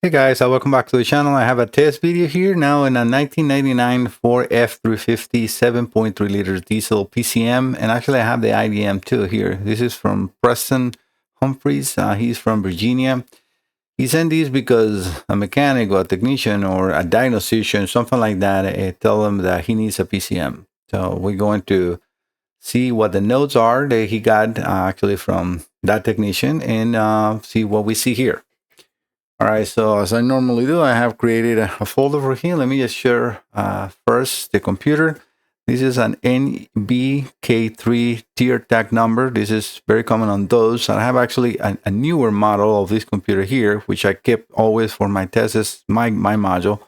Hey guys, welcome back to the channel. I have a test video here now in a 1999 Ford F-350 7.3 liters diesel PCM, and actually I have the IDM too here. This is from Preston Humphreys. He's from Virginia. He sent these because a mechanic or a technician or a diagnostician, something like that, tell him that he needs a PCM. So we're going to see what the notes are that he got actually from that technician and see what we see here. All right, so as I normally do, I have created a folder for him. Let me just share first the computer. This is an NBK3 tier tag number. This is very common on those. And I have actually a newer model of this computer here, which I kept always for my tests, my module.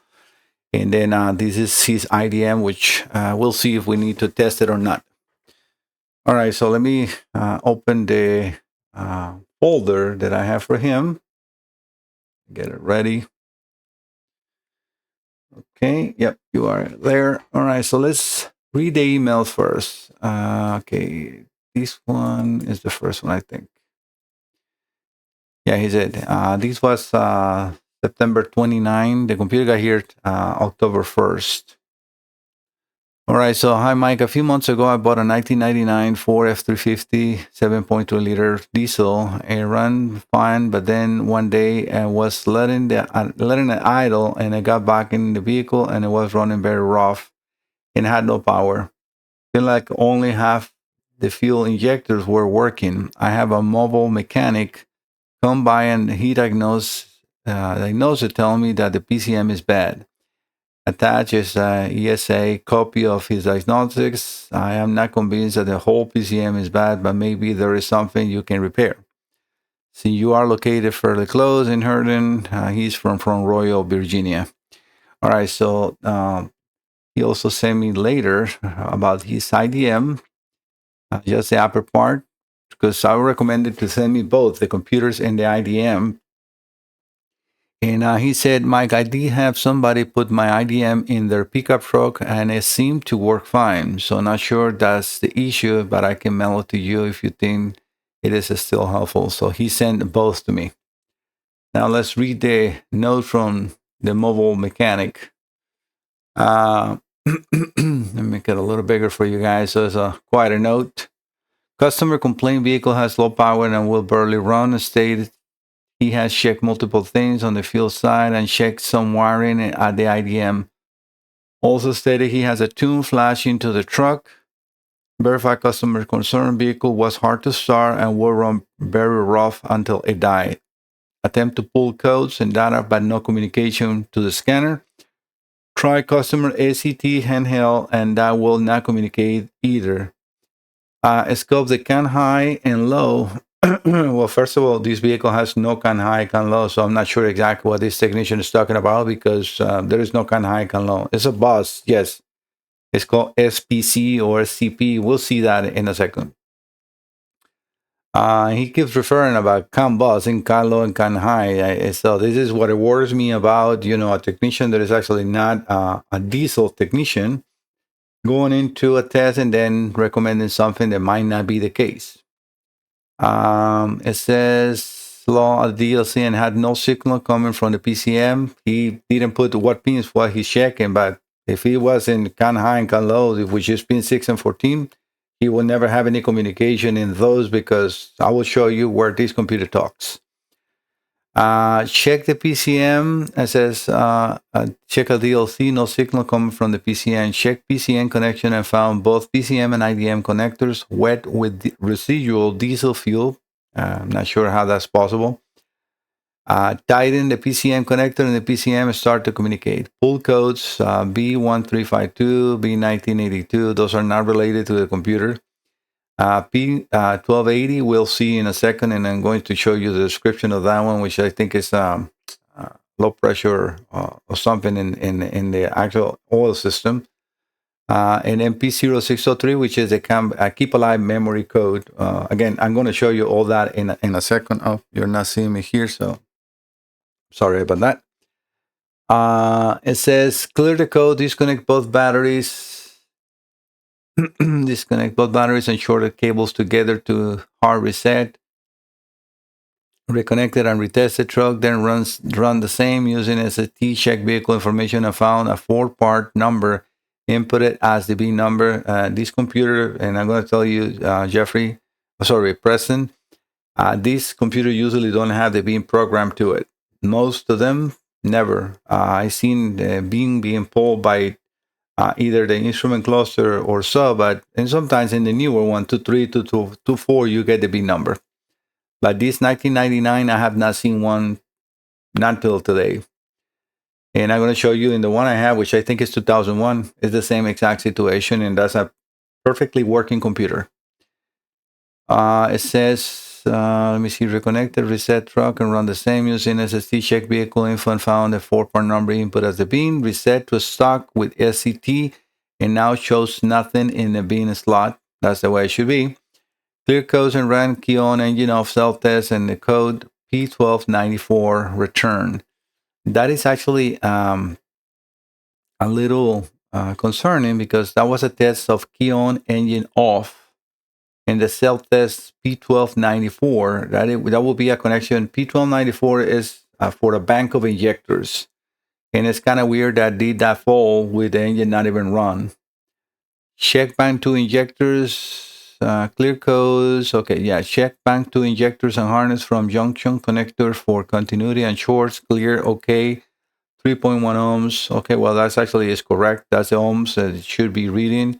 And then this is his IDM, which we'll see if we need to test it or not. All right, so let me open the folder that I have for him. Get it ready. Okay, yep, you are there. All right, so let's read the email first. Okay, this one is the first one, I think. Yeah, he said, this was September 29. The computer got here October 1st. All right, so hi, Mike. A few months ago, I bought a 1999 Ford F-350 7.2 liter diesel. It ran fine, but then one day I was letting it idle, and I got back in the vehicle, and it was running very rough and had no power. Feel like only half the fuel injectors were working. I have a mobile mechanic come by, and he diagnosed it, telling me that the PCM is bad. Attached is a ESA copy of his diagnostics. I am not convinced that the whole PCM is bad, but maybe there is something you can repair. Since you are located fairly close in Herndon, he's from Royal, Virginia. All right, so he also sent me later about his IDM, just the upper part, because I recommended to send me both the computers and the IDM. And he said, Mike, I did have somebody put my IDM in their pickup truck and it seemed to work fine. So not sure that's the issue, but I can mail it to you if you think it is still helpful. So he sent both to me. Now let's read the note from the mobile mechanic. Let me make it a little bigger for you guys. So it's quite a note. Customer complaint vehicle has low power and will barely run. Stated he has checked multiple things on the fuel side and checked some wiring at the IDM. Also stated he has a tune flash into the truck. Verified customer concern vehicle was hard to start and will run very rough until it died. Attempt to pull codes and data but no communication to the scanner. Try customer ACT handheld and that will not communicate either. Scope the can high and low. Well, first of all, this vehicle has no can high, can low, so I'm not sure exactly what this technician is talking about because there is no can high, can low. It's a bus, yes. It's called SPC or SCP. We'll see that in a second. He keeps referring about can bus and can low and can high. So this is what it worries me about, a technician that is actually not a diesel technician going into a test and then recommending something that might not be the case. It says law of DLC and had no signal coming from the PCM. He didn't put what pins what he's checking, but if he was in can high and can low, which is pin 6 and 14, he will never have any communication in those because I will show you where this computer talks. Check the PCM. It says check a DLC, no signal coming from the PCM. Check PCM connection and found both PCM and IDM connectors wet with residual diesel fuel. I'm not sure how that's possible. Tighten the PCM connector and the PCM and start to communicate. Pull codes B1352, B1982. Those are not related to the computer. P1280 we'll see in a second, and I'm going to show you the description of that one, which I think is low pressure or something in the actual oil system. And then P0603, which is a keep alive memory code. Again, I'm going to show you all that in a second. Oh, you're not seeing me here, so sorry about that. It says clear the code, disconnect both batteries. Disconnect both batteries and short the cables together to hard reset. reconnected and retested truck, then run the same using SST, check vehicle information, and found a 4-part number, inputted as the B number. This computer, and I'm going to tell you, Preston, this computer usually don't have the beam programmed to it. Most of them never. I seen the beam being pulled by either the instrument cluster or sub, and sometimes in the newer one, 2.3, 2.4, you get the beam number. But this 1999, I have not seen one, not till today. And I'm going to show you in the one I have, which I think is 2001, is the same exact situation, and that's a perfectly working computer. It says, let me see, reconnected, reset truck, and run the same using SST, check vehicle info, and found a 4-part number input as the bean, reset to stock with SCT, and now shows nothing in the bean slot. That's the way it should be. Clear codes and ran key on engine off self-test and the code P1294 return. That is actually a little concerning because that was a test of key on engine off and the self-test P1294. That will be a connection. P1294 is for a bank of injectors. And it's kind of weird that did that fall with the engine not even run. Check bank 2 injectors. Clear codes. Okay, yeah. Check bank 2 injectors and harness from junction connector for continuity and shorts. Clear. Okay. 3.1 ohms. Okay, well, that's actually is correct. That's the ohms that it should be reading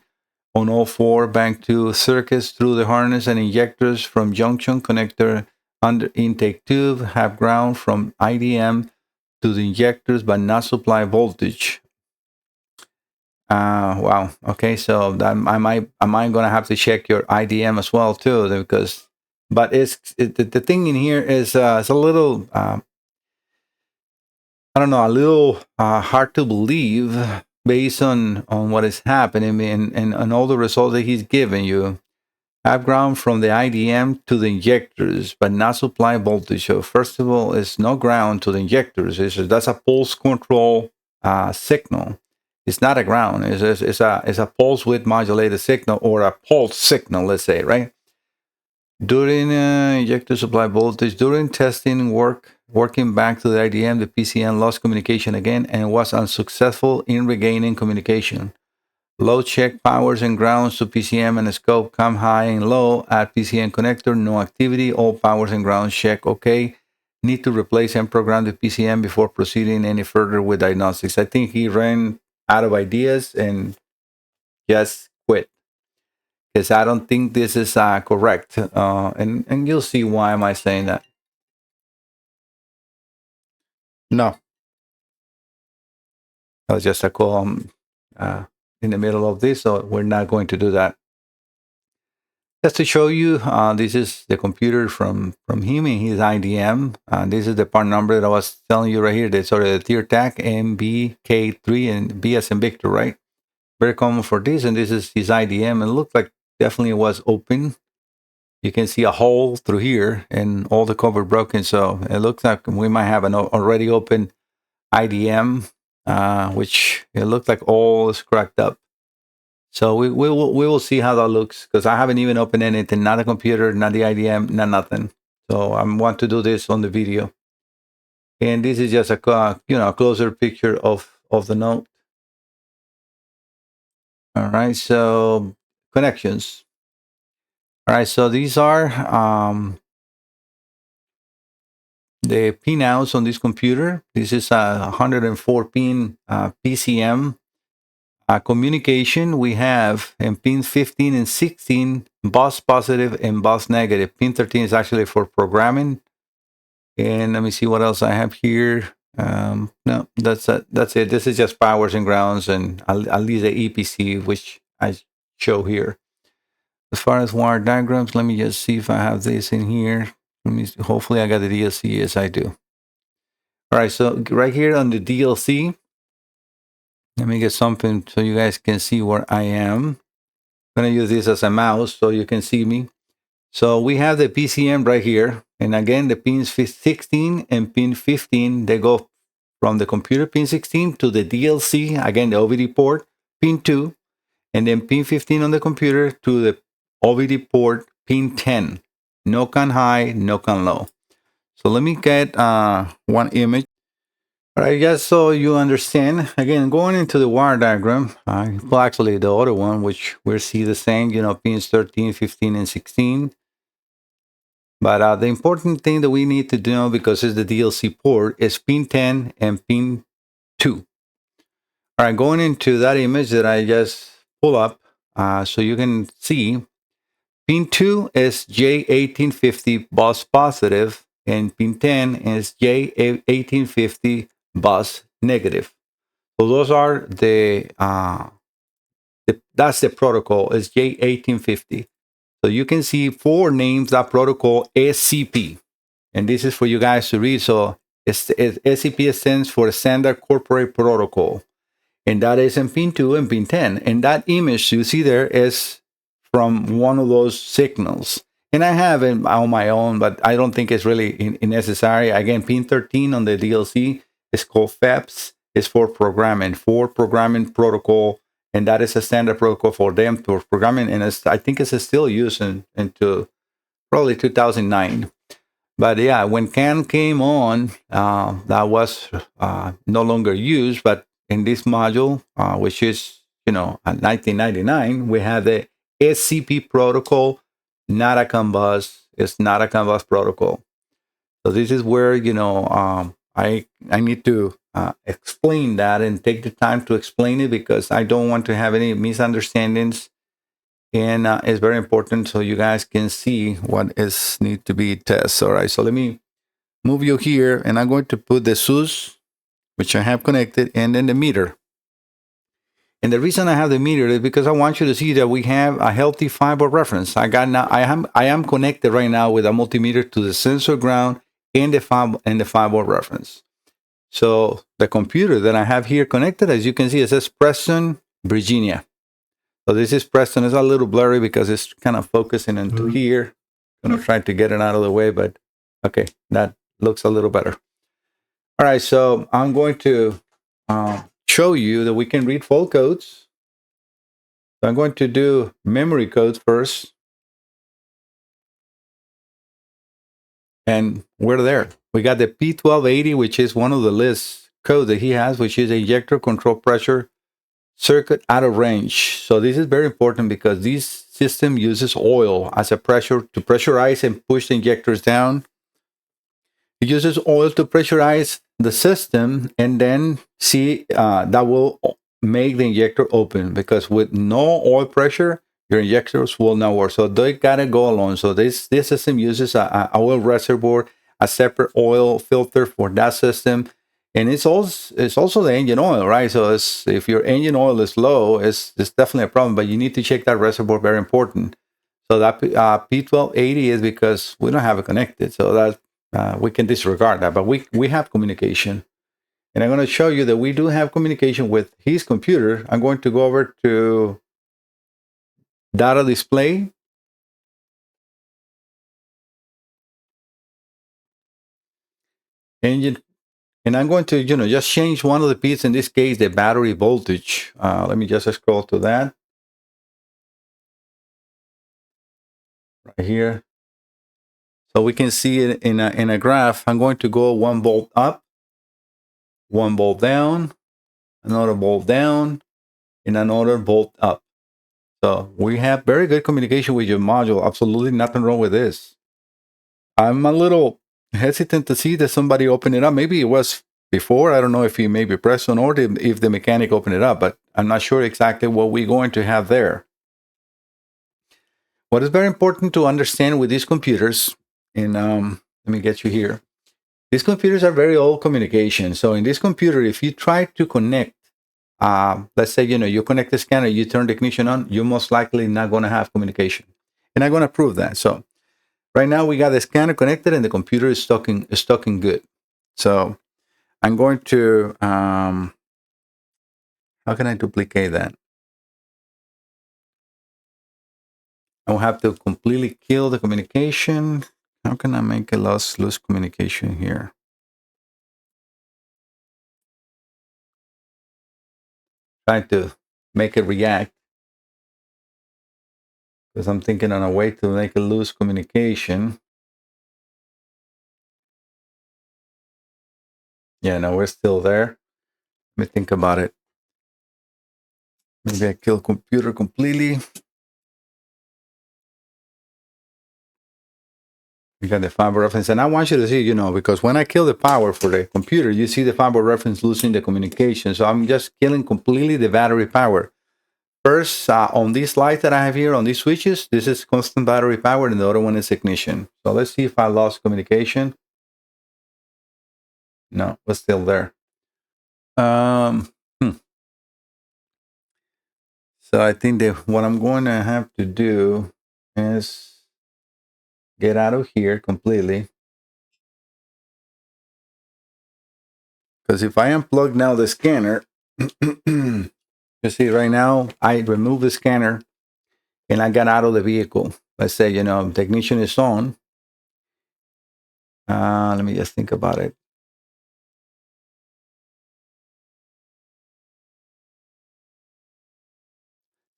on all 4 bank 2 circuits through the harness and injectors from junction connector under intake tube. Have ground from IDM to the injectors, but not supply voltage. Wow. Okay, so that I might gonna have to check your IDM as well too, because but the thing in here is it's a little I don't know, a little hard to believe based on what is happening and all the results that he's giving you. Have ground from the IDM to the injectors, but not supply voltage. So first of all, it's no ground to the injectors. That's a pulse control signal. It's not a ground. It's a pulse width modulated signal or a pulse signal, let's say, right? During injector supply voltage, during testing working back to the IDM, the PCM lost communication again and was unsuccessful in regaining communication. Low check powers and grounds to PCM and scope, come high and low at PCM connector, no activity, all powers and grounds check, okay. Need to replace and program the PCM before proceeding any further with diagnostics. I think he ran out of ideas and just quit because I don't think this is correct. And you'll see why am I saying that. No, that was just a call in the middle of this, so we're not going to do that. Just to show you, this is the computer from him in his IDM. This is the part number that I was telling you right here. That's sort of the tier tag MBK3 and B as in Victor, right? Very common for this, and this is his IDM. And it looked like definitely it was open. You can see a hole through here and all the cover broken. So it looks like we might have an already open IDM, which it looked like all is cracked up. So we will see how that looks because I haven't even opened anything, not a computer, not the IDM, not nothing. So I want to do this on the video. And this is just a closer picture of the note. All right, so connections. All right, so these are the pinouts on this computer. This is a 104 pin PCM. Communication we have in pin 15 and 16, bus positive and bus negative. Pin 13 is actually for programming. And let me see what else I have here. No, that's it. This is just powers and grounds and at least the EPC, which I show here. As far as wire diagrams, let me just see if I have this in here. Let me see. Hopefully I got the DLC. Yes, I do. All right, so right here on the DLC, let me get something so you guys can see where I am. I'm going to use this as a mouse so you can see me. So we have the PCM right here. And again, the pins 16 and pin 15, they go from the computer pin 16 to the DLC, again, the OVD port, pin 2, and then pin 15 on the computer to the OVD port, pin 10. No can high, no can low. So let me get one image. All right, just so you understand, again, going into the wire diagram, well, actually the other one, which we'll see the same, pins 13, 15, and 16. But the important thing that we need to know, because it's the DLC port, is pin 10 and pin 2. All right, going into that image that I just pull up, so you can see, pin 2 is J1850 bus positive, and pin 10 is J1850 bus negative. So those are that's the protocol, is J1850. So you can see four names that protocol SCP. And this is for you guys to read. So SCP stands for Standard Corporate Protocol. And that is in pin 2 and pin 10. And that image you see there is from one of those signals. And I have it on my own, but I don't think it's really necessary. Again, pin 13 on the DLC is called FEPS. It's for programming protocol. And that is a standard protocol for them for programming. And I think it's still used into probably 2009. But yeah, when CAN came on, that was no longer used. But in this module, which is, 1999, we have the SCP protocol, not a CAN bus. It's not a CAN bus protocol. So this is where, I need to explain that and take the time to explain it, because I don't want to have any misunderstandings. And it's very important so you guys can see what is need to be tested. All right, so let me move you here, and I'm going to put the SUS, which I have connected, and then the meter. And the reason I have the meter is because I want you to see that we have a healthy fiber reference. I am connected right now with a multimeter to the sensor ground and the fiber reference. So the computer that I have here connected, as you can see, it says Preston, Virginia. So this is Preston. It's a little blurry because it's kind of focusing into here. I'm going to try to get it out of the way, but okay, that looks a little better. All right, so I'm going to show you that we can read fault codes. So I'm going to do memory codes first. And we're there. We got the P1280, which is one of the list codes that he has, which is injector control pressure circuit out of range. So this is very important because this system uses oil as a pressure to pressurize and push the injectors down. It uses oil to pressurize the system, and then that will make the injector open, because with no oil pressure, your injectors will not work. So they gotta go along. So this system uses a oil reservoir, a separate oil filter for that system. And it's also the engine oil, right? So if your engine oil is low, it's definitely a problem, but you need to check that reservoir, very important. So that P1280 is because we don't have it connected. So that we can disregard that, but we have communication. And I'm going to show you that we do have communication with his computer. I'm going to go over to data display. Engine. And I'm going to, just change one of the pins, in this case, the battery voltage. Let me just scroll to that. Right here. So we can see it in a graph. I'm going to go 1 volt up, 1 volt down, another volt down, and another volt up. So we have very good communication with your module. Absolutely nothing wrong with this. I'm a little hesitant to see that somebody opened it up. Maybe it was before. I don't know if he maybe pressed on, or if the mechanic opened it up, but I'm not sure exactly what we're going to have there. What is very important to understand with these computers, and let me get you here. These computers are very old communication. So in this computer, if you try to connect, let's say, you connect the scanner, you turn the ignition on, you're most likely not going to have communication. And I'm going to prove that. So right now we got the scanner connected and the computer is talking good. So I'm going to, how can I duplicate that? I'll have to completely kill the communication. How can I make a lose communication here? Try to make it react, because I'm thinking on a way to make a loose communication. Yeah, no, we're still there. Let me think about it. Maybe I kill computer completely. You got the fiber reference. And I want you to see, because when I kill the power for the computer, you see the fiber reference losing the communication. So I'm just killing completely the battery power. First, on this light that I have here on these switches, this is constant battery power and the other one is ignition. So let's see if I lost communication. No, it's still there. Hmm. So I think that what I'm going to have to do is get out of here completely. Because if I unplug now the scanner, you see right now, I remove the scanner and I got out of the vehicle. Let's say, the ignition is on. Let me just think about it.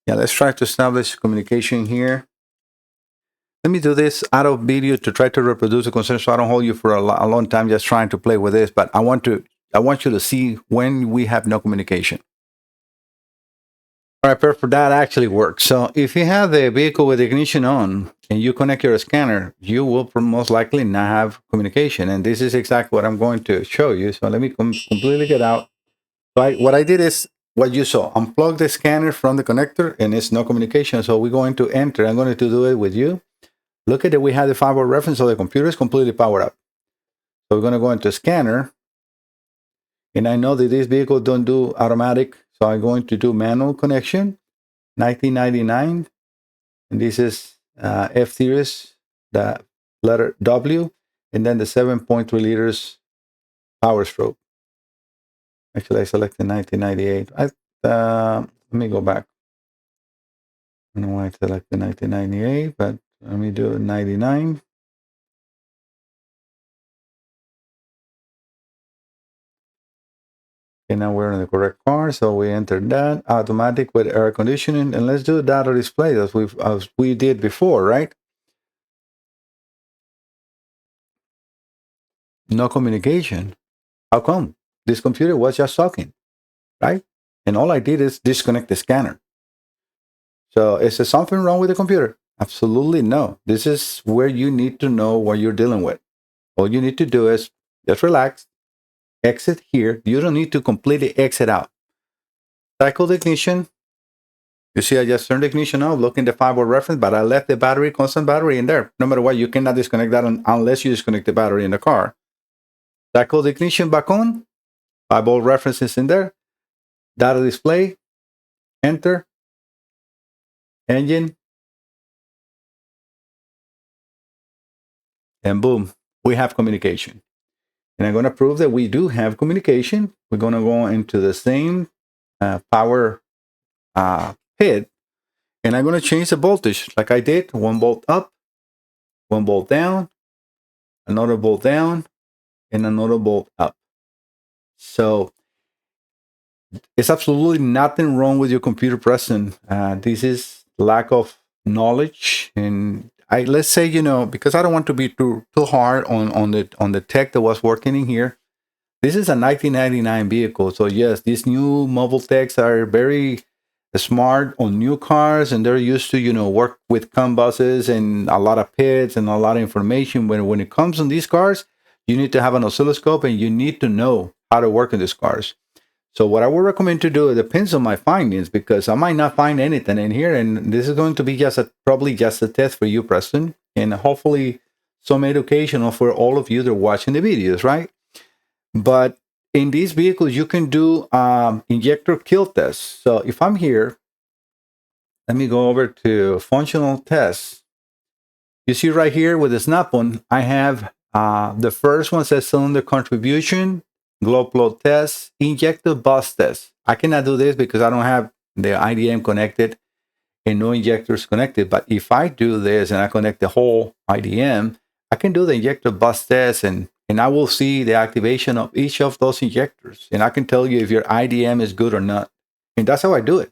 Yeah, let's try to establish communication here. Let me do this out of video to try to reproduce the concern so I don't hold you for a long time just trying to play with this. But I want you to see when we have no communication. All right, perfect. That actually works. So if you have the vehicle with the ignition on and you connect your scanner, you will most likely not have communication. And this is exactly what I'm going to show you. So let me completely get out. So what I did is what you saw. Unplug the scanner from the connector and it's no communication. So we're going to enter. I'm going to do it with you. Look at it. We have the fiber reference. So the computer is completely powered up. So we're going to go into scanner. And I know that this vehicle don't do automatic. So I'm going to do manual connection. 1999. And this is F-series, the letter W, and then the 7.3 liters power stroke. Actually, I selected 1998. Let me go back. I don't know why I selected 1998, but let me do 99. Okay, now we're in the correct car, so we entered that. Automatic with air conditioning, and let's do data display as we did before, right? No communication. How come? This computer was just talking, right? And all I did is disconnect the scanner. So is there something wrong with the computer? Absolutely no. This is where you need to know what you're dealing with. All you need to do is just relax, exit here. You don't need to completely exit out. Cycle the ignition. You see, I just turned the ignition off, looking the fiber reference, but I left the battery, constant battery in there. No matter what, you cannot disconnect that unless you disconnect the battery in the car. Cycle the ignition back on. 5-volt reference is in there. Data display. Enter. Engine. And boom, we have communication. And I'm going to prove that we do have communication. We're going to go into the same power pit. And I'm going to change the voltage like I did. 1 volt up, 1 volt down, another volt down, and another volt up. So it's absolutely nothing wrong with your computer, Preston. This is lack of knowledge. And let's say, because I don't want to be too hard on the tech that was working in here. This is a 1999 vehicle. So yes, these new mobile techs are very smart on new cars, and they're used to, work with COM buses and a lot of pits and a lot of information. When it comes on these cars, you need to have an oscilloscope and you need to know how to work in these cars. So what I would recommend to do, it depends on my findings, because I might not find anything in here. And this is going to be probably just a test for you, Preston, and hopefully some educational for all of you that are watching the videos, right? But in these vehicles, you can do injector kill tests. So if I'm here, let me go over to functional tests. You see right here with the snap-on, I have the first one says cylinder contribution, glow plug test, injector bus test. I cannot do this because I don't have the IDM connected and no injectors connected. But if I do this and I connect the whole IDM, I can do the injector bus test and I will see the activation of each of those injectors. And I can tell you if your IDM is good or not. And that's how I do it.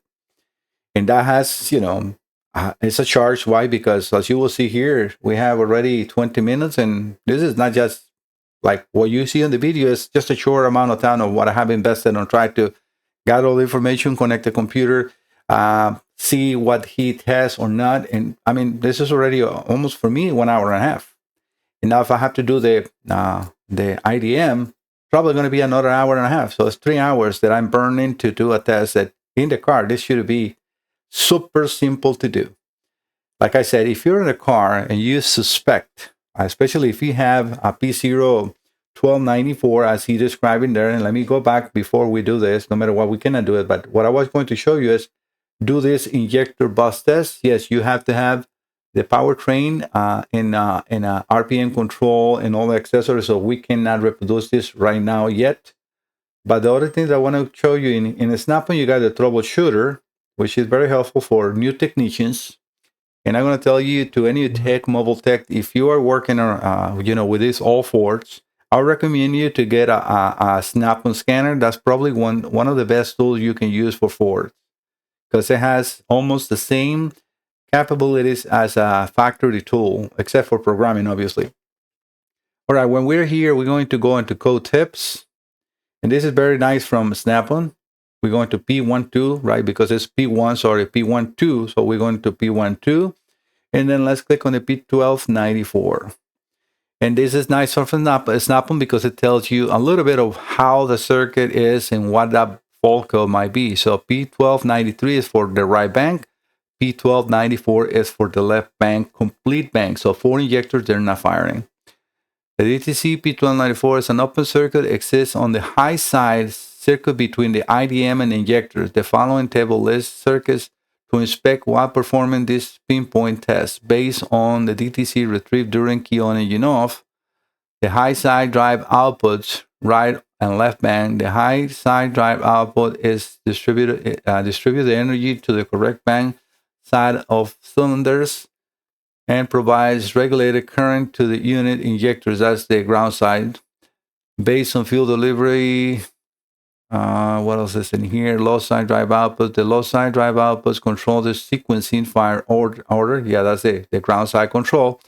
And that has, it's a charge. Why? Because as you will see here, we have already 20 minutes. And this is not just like what you see on the video is just a short amount of time of what I have invested on trying to gather all the information, connect the computer, see what heat has or not. And I mean, this is already almost for me 1 hour and a half. And now if I have to do the IDM, probably going to be another hour and a half. So it's 3 hours that I'm burning to do a test that in the car. This should be super simple to do. Like I said, if you're in a car and you suspect, especially if you have a P1294 as he described in there, and let me go back before we do this, no matter what, we cannot do it. But what I was going to show you is do this injector bus test. Yes, you have to have the powertrain in RPM control and all the accessories, so we cannot reproduce this right now yet. But the other thing that I want to show you in Snap-on, you got the troubleshooter, which is very helpful for new technicians. And I'm going to tell you to any tech, mobile tech, if you are working on, with these all Fords, I recommend you to get a Snap-on scanner. That's probably one of the best tools you can use for Ford, because it has almost the same capabilities as a factory tool, except for programming, obviously. All right, when we're here, we're going to go into code tips. And this is very nice from Snap-on. We're going to P12, right? Because it's P1, sorry, P12. So we're going to P12. And then let's click on the P1294. And this is nice from Snap-on because it tells you a little bit of how the circuit is and what that fault code might be. So P1293 is for the right bank. P1294 is for the left bank, complete bank. So 4 injectors, they're not firing. The DTC P1294 is an open circuit, exists on the high side circuit between the IDM and injectors. The following table lists circuits to inspect while performing this pinpoint test based on the DTC retrieved during key on engine off. The high side drive outputs, right and left band. The high side drive output is distribute the energy to the correct band side of cylinders and provides regulated current to the unit injectors. That's the ground side. Based on fuel delivery, what else is in here? Low side drive output. The low side drive outputs control the sequencing fire order. Yeah, that's the ground side control.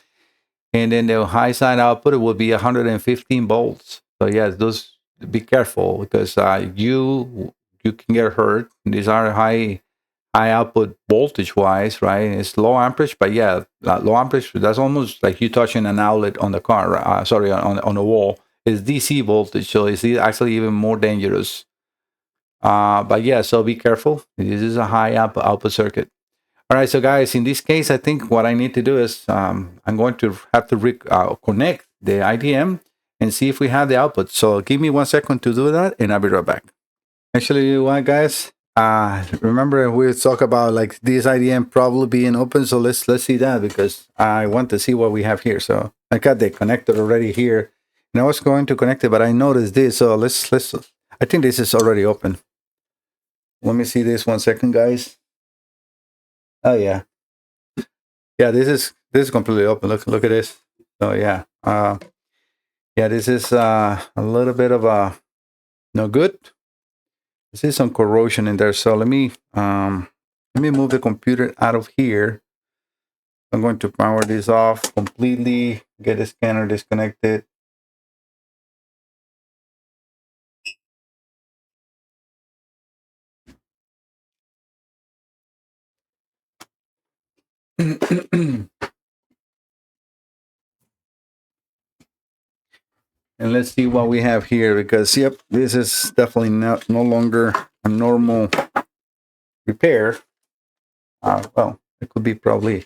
And then the high side output, it will be 115 volts. So yes, those, be careful because you can get hurt. These are high output voltage wise, right? It's low amperage, but yeah, low amperage, that's almost like you touching an outlet on the car, on the wall. It's DC voltage, so it's actually even more dangerous. But yeah, so be careful. This is a high output circuit. All right, so guys, in this case, I think what I need to do is I'm going to have to connect the IDM and see if we have the output. So give me 1 second to do that, and I'll be right back. Actually, you know what, guys? Remember we talk about like this IDM probably being open, so let's see that because I want to see what we have here. So I got the connector already here, and I was going to connect it, but I noticed this. So let's. I think this is already open. Let me see this 1 second, guys. Oh yeah, This is completely open. Look at this. So yeah, this is a little bit of a no good. I see some corrosion in there, so let me move the computer out of here. I'm going to power this off completely, get the scanner disconnected. And let's see what we have here, because yep, this is definitely no longer a normal repair. Well, it could be probably.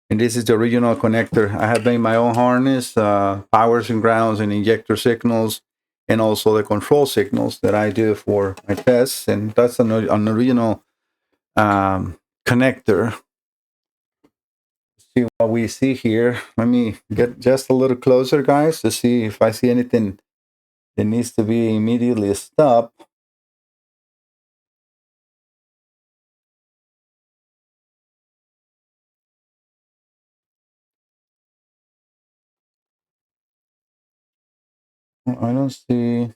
And this is the original connector. I have made my own harness, powers and grounds and injector signals, and also the control signals that I do for my tests. And that's an original connector. See what we see here. Let me get just a little closer, guys, to see if I see anything that needs to be immediately stopped. I don't see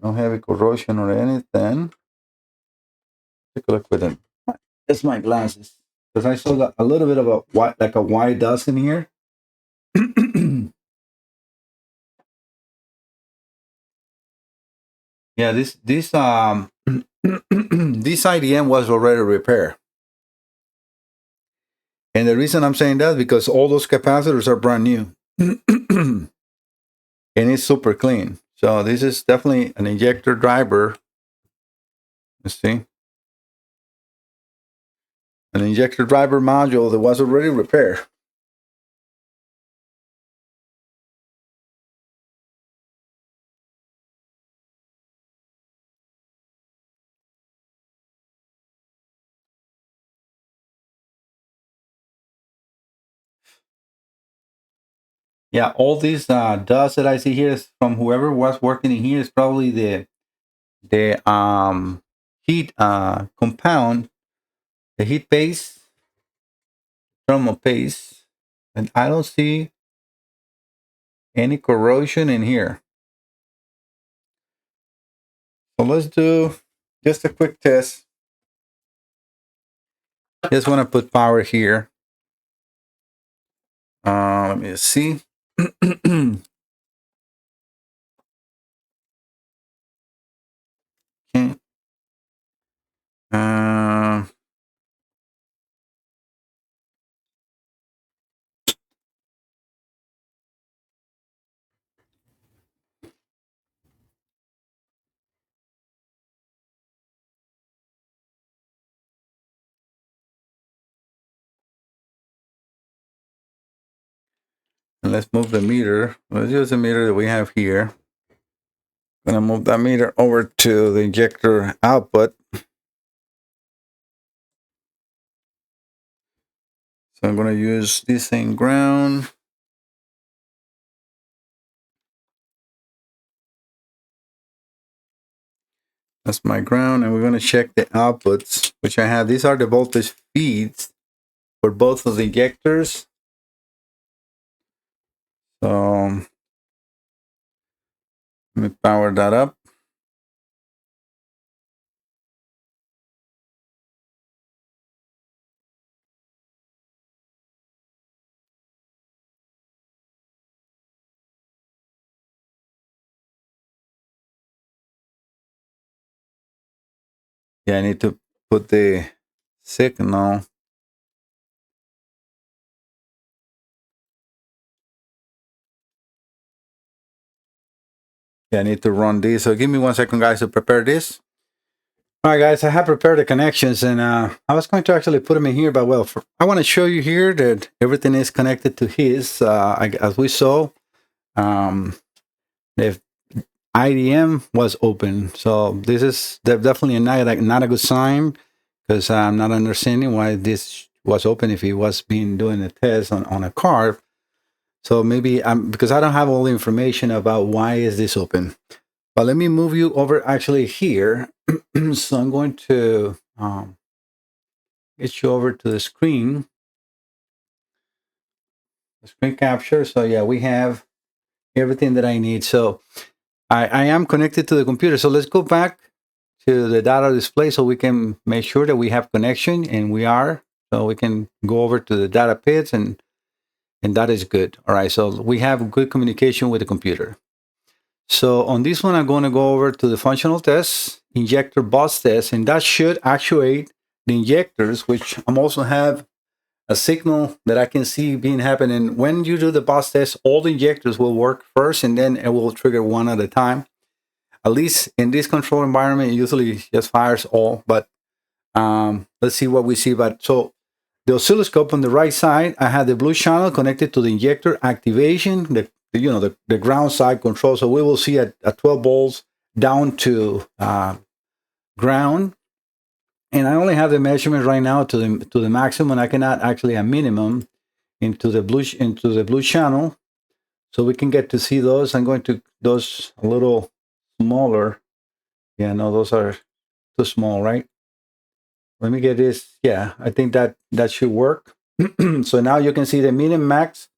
no heavy corrosion or anything. Take a look with it. It's my glasses, because I saw a little bit of a white dust in here. Yeah, this this IDM was already repaired. And the reason I'm saying that is because all those capacitors are brand new. And it's super clean. So this is definitely an injector driver. Let's see. An injector driver module that was already repaired. Yeah, all these dust that I see here is from whoever was working in here is probably the heat compound, the heat paste, thermal paste, and I don't see any corrosion in here. So let's do just a quick test. Just want to put power here. Let me see. Okay. Uh, and let's move the meter. Let's use the meter that we have here. Gonna move that meter over to the injector output. So I'm gonna use this same ground. That's my ground, and we're gonna check the outputs, which I have. These are the voltage feeds for both of the injectors. So let me power that up. Yeah, I need to put the signal. Yeah, I need to run this. So give me 1 second, guys, to prepare this. All right, guys, I have prepared the connections, and I was going to actually put them in here, but well, I want to show you here that everything is connected to his. As we saw, the IDM was open, so this is definitely not a good sign, because I'm not understanding why this was open if he was doing a test on a car. So maybe because I don't have all the information about why is this open. But let me move you over actually here. So I'm going to get you over to the screen capture. So yeah, we have everything that I need. So I am connected to the computer. So let's go back to the data display so we can make sure that we have connection, and we are. So we can go over to the data pits, and that is good. All right, so we have good communication with the computer. So on this one, I'm going to go over to the functional tests, injector bus test, and that should actuate the injectors, which I'm also have a signal that I can see being happening. When you do the bus test, all the injectors will work first, and then it will trigger one at a time. At least in this control environment, it usually just fires all. But let's see what we see. But so the oscilloscope on the right side, I have the blue channel connected to the injector activation, the ground side control. So we will see at 12 volts down to ground. And I only have the measurement right now to the maximum. I cannot actually a minimum into the blue channel, so we can get to see those. I'm going to those a little smaller. Yeah, no, those are too small, right? Let me get this. Yeah, I think that should work. So now you can see the min and max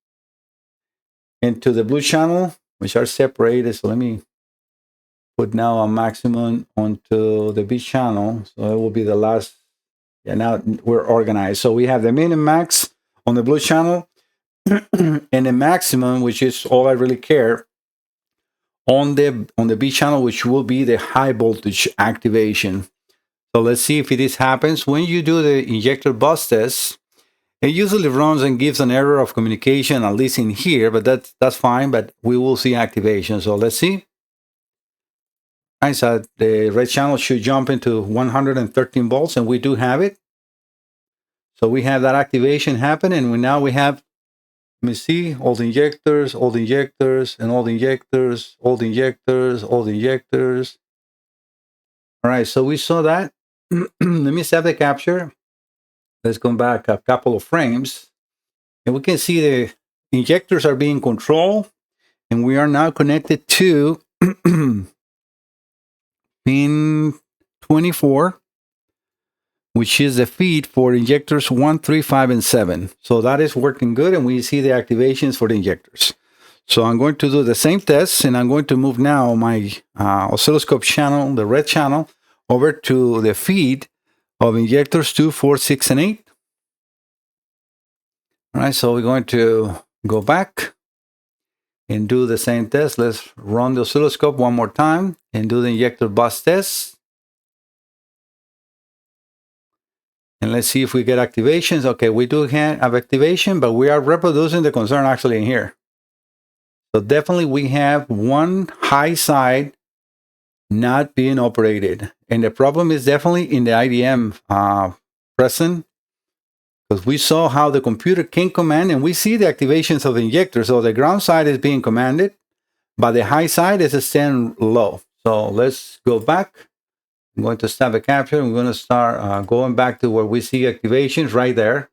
into the blue channel, which are separated. So let me put now a maximum onto the B channel. So it will be the last. Yeah, now we're organized. So we have the min and max on the blue channel, and the maximum, which is all I really care, on the B channel, which will be the high voltage activation. So let's see if this happens. When you do the injector bus test, it usually runs and gives an error of communication, at least in here, but that's fine, but we will see activation. So let's see. All right, so the red channel should jump into 113 volts, and we do have it. So we have that activation happen, and now we have, let me see, old injectors, and old injectors, old injectors, old injectors. All right, so we saw that. Let me save the capture. Let's go back a couple of frames. And we can see the injectors are being controlled. And we are now connected to pin 24, which is the feed for injectors 1, 3, 5, and 7. So that is working good, and we see the activations for the injectors. So I'm going to do the same test, and I'm going to move now my oscilloscope channel, the red channel, over to the feed of injectors 2, 4, 6, and 8. All right, so we're going to go back and do the same test. Let's run the oscilloscope one more time and do the injector bus test. And let's see if we get activations. Okay, we do have activation, but we are reproducing the concern actually in here. So definitely we have one high side not being operated. And the problem is definitely in the IDM present, because we saw how the computer can command, and we see the activations of the injector. So the ground side is being commanded, but the high side is staying low. So let's go back. I'm going to stop the capture. I'm going to start going back to where we see activations right there.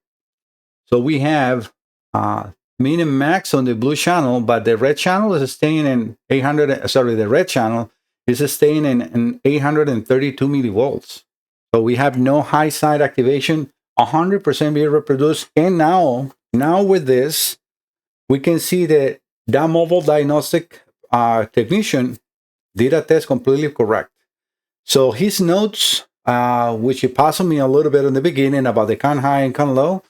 So we have min and max on the blue channel, but the red channel is staying in 800. Sorry, the red channel is staying in 832 millivolts. So we have no high side activation, 100% being reproduced. And now with this, we can see that mobile diagnostic technician did a test completely correct. So his notes, which he passed me a little bit in the beginning about the con high and con low,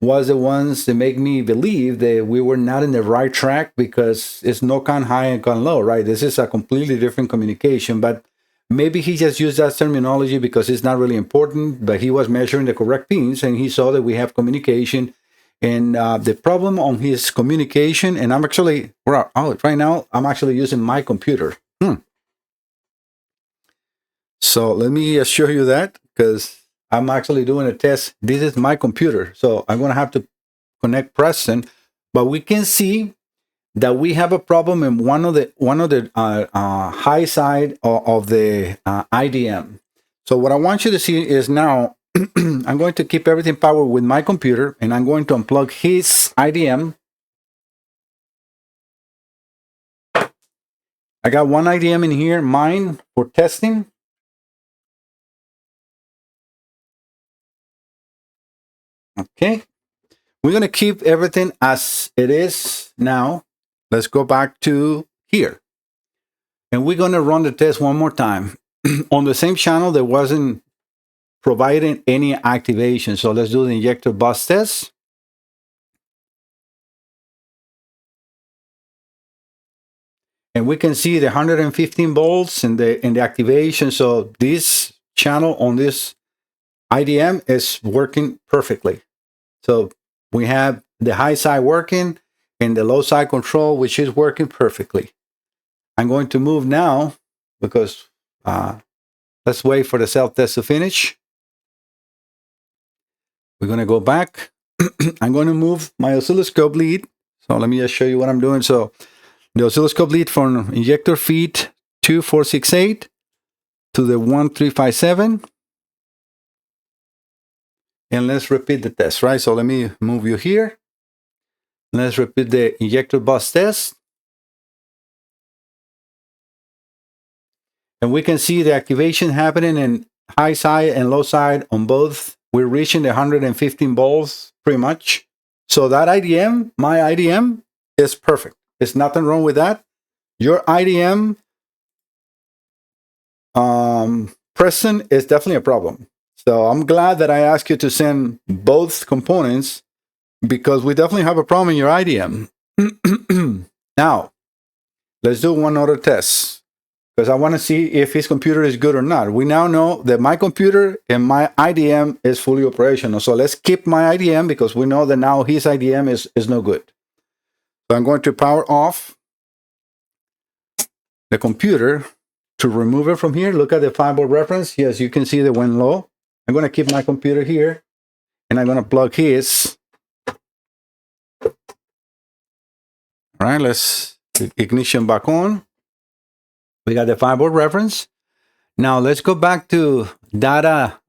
was the ones that make me believe that we were not in the right track, because it's no con high and con low, right? This is a completely different communication, but maybe he just used that terminology because it's not really important, but he was measuring the correct pins and he saw that we have communication. And the problem on his communication, and I'm actually, right now, I'm actually using my computer. So let me assure you that, because I'm actually doing a test. This is my computer, so I'm going to have to connect Preston. But we can see that we have a problem in one of the high side of the IDM. So what I want you to see is now I'm going to keep everything powered with my computer, and I'm going to unplug his IDM. I got one IDM in here, mine for testing. Okay, we're going to keep everything as it is now. Let's go back to here. And we're going to run the test one more time. On the same channel, there wasn't providing any activation. So let's do the injector bus test. And we can see the 115 volts in the activation. So this channel on this IDM is working perfectly. So we have the high side working and the low side control, which is working perfectly. I'm going to move now because let's wait for the self-test to finish. We're going to go back. I'm going to move my oscilloscope lead. So let me just show you what I'm doing. So the oscilloscope lead from injector feed 2468 to the 1357. And let's repeat the test, right? So let me move you here. Let's repeat the injector bus test. And we can see the activation happening in high side and low side on both. We're reaching the 115 volts pretty much. So that IDM, my IDM, is perfect. There's nothing wrong with that. Your IDM, Preston, is definitely a problem. So I'm glad that I asked you to send both components, because we definitely have a problem in your IDM. Now, Let's do one other test because I want to see if his computer is good or not. We now know that my computer and my IDM is fully operational. So let's keep my IDM because we know that now his IDM is no good. So I'm going to power off the computer to remove it from here. Look at the 5-volt reference. Yes, you can see that went low. I'm going to keep my computer here and I'm going to plug his. All right, let's ignition back on. We got the 5-volt reference. Now let's go back to data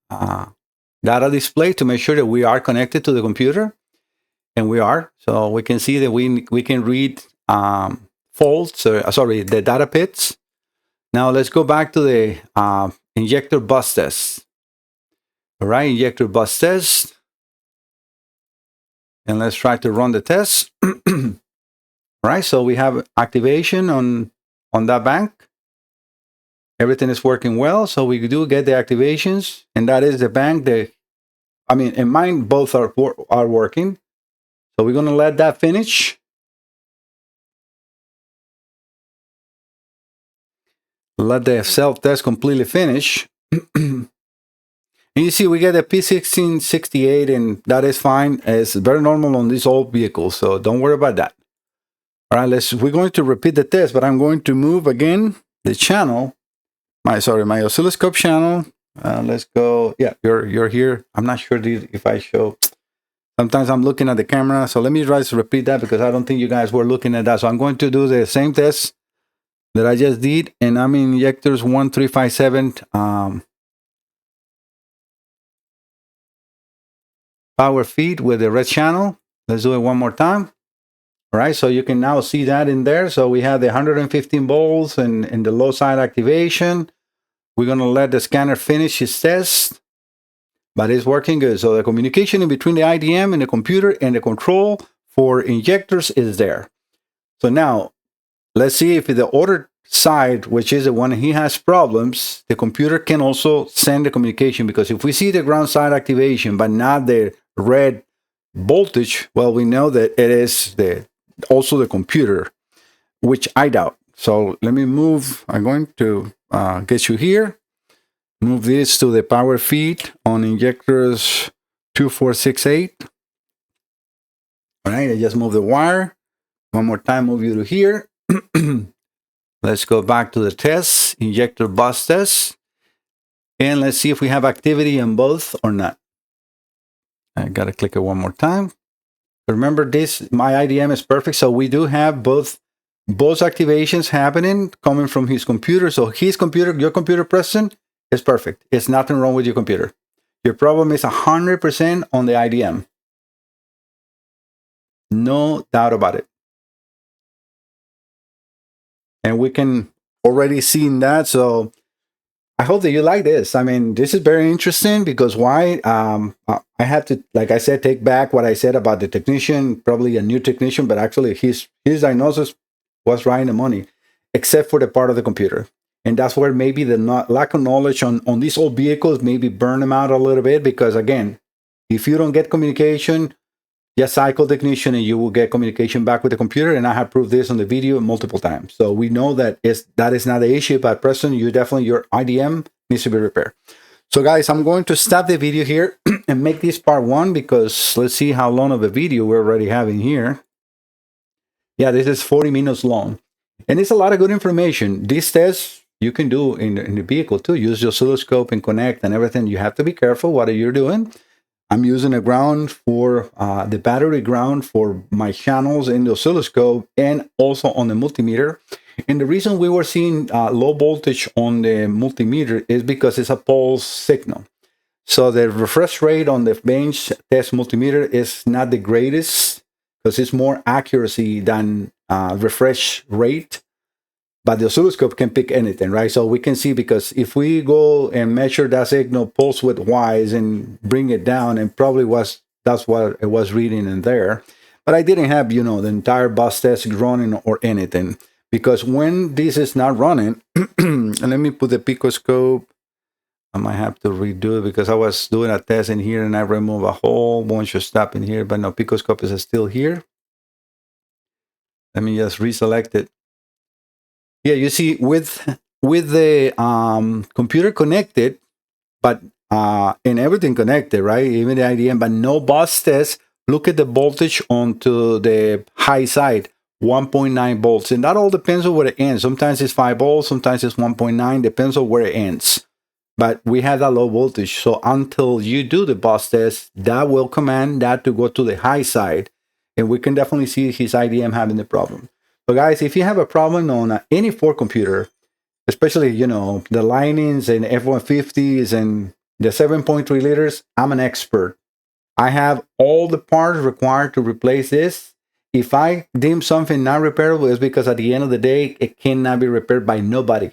display to make sure that we are connected to the computer, and we are. So we can see that we can read faults. Sorry, the data pits. Now let's go back to the injector bus test. All right, injector bus test, and let's try to run the test. All right, so we have activation on that bank. Everything is working well, so we do get the activations, and that is the bank. In mine, both are working. So we're gonna let that finish. Let the self-test completely finish. And you see we get a P1668, and that is fine. It's very normal on these old vehicles, so don't worry about that. All right, we're going to repeat the test, but I'm going to move again the channel. My oscilloscope channel. Let's go. Yeah, you're here. I'm not sure if I show. Sometimes I'm looking at the camera, so let me try to repeat that because I don't think you guys were looking at that. So I'm going to do the same test that I just did, and I'm in injectors 1357 power feed with the red channel. Let's do it one more time. All right, so you can now see that in there. So we have the 115 volts and the low side activation. We're going to let the scanner finish its test, but it's working good. So the communication in between the IDM and the computer and the control for injectors is there. So now let's see if the other side, which is the one he has problems, the computer can also send the communication, because if we see the ground side activation but not the red voltage, well, we know that it is also the computer, which I doubt. So let me move. I'm going to get you here. Move this to the power feed on injectors 2468. All right, I just move the wire. One more time, move you to here. Let's go back to the test, injector bus test. And let's see if we have activity in both or not. I got to click it one more time. Remember this, my IDM is perfect. So we do have both activations happening coming from his computer. So his computer, your computer, Preston, is perfect. It's nothing wrong with your computer. Your problem is 100% on the IDM. No doubt about it. And we can already see that. So I hope that you like this. I mean, this is very interesting because why? I had to, like I said, take back what I said about the technician, probably a new technician, but actually his diagnosis was right in the money, except for the part of the computer. And that's where maybe the lack of knowledge on these old vehicles maybe burn them out a little bit, because again, if you don't get communication, just cycle technician and you will get communication back with the computer. And I have proved this on the video multiple times. So we know that that is not the issue, but Preston, your IDM needs to be repaired. So guys, I'm going to stop the video here and make this part 1, because let's see how long of a video we're already having here. Yeah, this is 40 minutes long. And it's a lot of good information. These tests you can do in the vehicle too. Use your oscilloscope and connect and everything. You have to be careful what you're doing. I'm using a ground for the battery ground for my channels in the oscilloscope and also on the multimeter. And the reason we were seeing low voltage on the multimeter is because it's a pulse signal. So the refresh rate on the bench test multimeter is not the greatest, because it's more accuracy than refresh rate. But the oscilloscope can pick anything, right? So we can see, because if we go and measure that signal pulse width wise and bring it down, and probably that's what it was reading in there. But I didn't have, the entire bus test running or anything, because when this is not running, and let me put the picoscope. I might have to redo it because I was doing a test in here and I removed a whole bunch of stuff in here, but no, picoscope is still here. Let me just reselect it. Yeah, you see, with the computer connected, but and everything connected, right? Even the IDM, but no bus test. Look at the voltage onto the high side, 1.9 volts, and that all depends on where it ends. Sometimes it's 5 volts, sometimes it's 1.9, depends on where it ends. But we have that low voltage, so until you do the bus test, that will command that to go to the high side, and we can definitely see his IDM having the problem. So guys, if you have a problem on any Ford computer, especially, you know, the linings and F-150s and the 7.3 liters, I'm an expert. I have all the parts required to replace this. If I deem something not repairable, it's because at the end of the day, it cannot be repaired by nobody.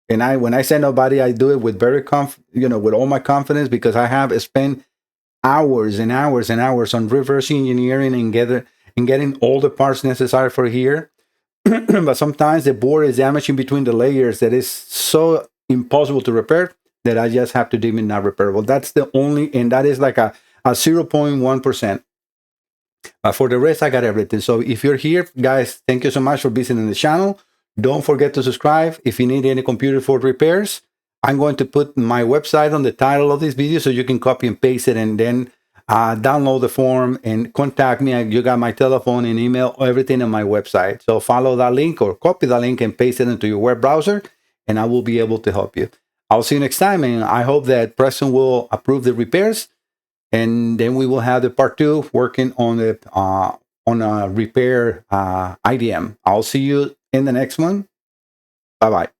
And when I say nobody, I do it with with all my confidence, because I have spent hours and hours and hours on reverse engineering and getting all the parts necessary for here. But sometimes the board is damaging between the layers that is so impossible to repair that I just have to deem it not repairable. That's the only, and that is like a 0.1%. For the rest, I got everything. So if you're here, guys, thank you so much for visiting the channel. Don't forget to subscribe. If you need any computer for repairs, I'm going to put my website on the title of this video so you can copy and paste it, and then download the form and contact me. You got my telephone and email, everything on my website. So follow that link or copy that link and paste it into your web browser, and I will be able to help you. I'll see you next time, and I hope that Preston will approve the repairs, and then we will have the part 2 working on the on a repair IDM. I'll see you in the next one. Bye bye.